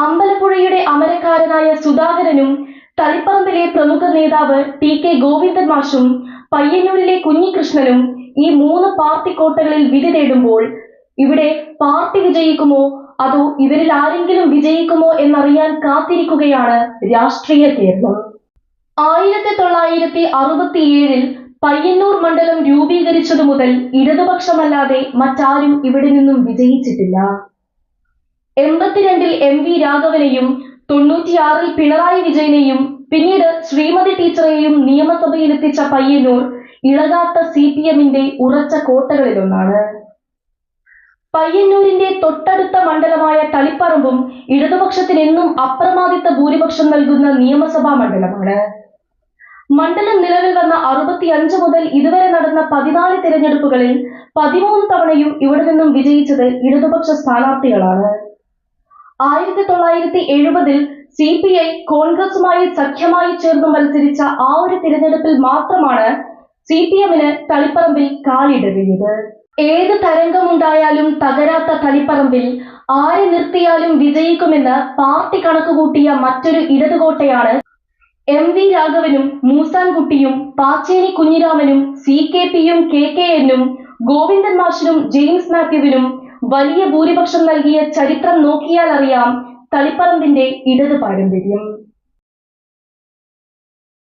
അമ്പലപ്പുഴയുടെ അമരക്കാരനായ സുധാകരനും തളിപ്പറമ്പിലെ പ്രമുഖ നേതാവ് ടി.കെ. ഗോവിന്ദൻ മാഷും പയ്യന്നൂരിലെ കുഞ്ഞികൃഷ്ണനും ഈ 3 പാർട്ടി കോട്ടകളിൽ വിധി തേടുമ്പോൾ ഇവിടെ പാർട്ടി വിജയിക്കുമോ അതോ ഇവരിൽ ആരെങ്കിലും വിജയിക്കുമോ എന്നറിയാൻ കാത്തിരിക്കുകയാണ് രാഷ്ട്രീയ കേരളം. 1967 പയ്യന്നൂർ മണ്ഡലം രൂപീകരിച്ചതു മുതൽ ഇടതുപക്ഷമല്ലാതെ മറ്റാരും ഇവിടെ നിന്നും വിജയിച്ചിട്ടില്ല. 82 എം വി രാഘവനെയും 96 പിണറായി വിജയനെയും പിന്നീട് ശ്രീമതി ടീച്ചറെയും നിയമസഭയിലെത്തിച്ച പയ്യന്നൂർ ഇളകാത്ത CPM-ന്റെ ഉറച്ച കോട്ടകളിലൊന്നാണ്. പയ്യന്നൂരിന്റെ തൊട്ടടുത്ത മണ്ഡലമായ തളിപ്പറമ്പും ഇടതുപക്ഷത്തിനെന്നും അപ്രമാദിത്ത ഭൂരിപക്ഷം നൽകുന്ന നിയമസഭാ മണ്ഡലമാണ്. മണ്ഡലം നിലവിൽ വന്ന 65 മുതൽ ഇതുവരെ നടന്ന 14 തിരഞ്ഞെടുപ്പുകളിൽ 13 തവണയും ഇവിടെ നിന്നും വിജയിച്ചത് ഇടതുപക്ഷ സ്ഥാനാർത്ഥികളാണ്. 1970 CPI കോൺഗ്രസുമായി സഖ്യമായി ചേർന്ന് മത്സരിച്ച ആ ഒരു തിരഞ്ഞെടുപ്പിൽ മാത്രമാണ് CPM-ന് തളിപ്പറമ്പിൽ കാലിടറിയത്. ഏത് തരംഗമുണ്ടായാലും തകരാത്ത തളിപ്പറമ്പിൽ ആരെ നിർത്തിയാലും വിജയിക്കുമെന്ന് പാർട്ടി കണക്കുകൂട്ടിയ മറ്റൊരു ഇടതുകോട്ടയാണ് എം വി രാഘവനും മൂസാൻകുട്ടിയും പാച്ചേനി കുഞ്ഞിരാമനും CKP-യും KKN-ഉം ഗോവിന്ദൻ മാഷിനും ജെയിംസ് മാത്യുവിനും വലിയ ഭൂരിപക്ഷം നൽകിയ ചരിത്രം നോക്കിയാൽ അറിയാം തളിപ്പറമ്പിന്റെ ഇടത് പാരമ്പര്യം.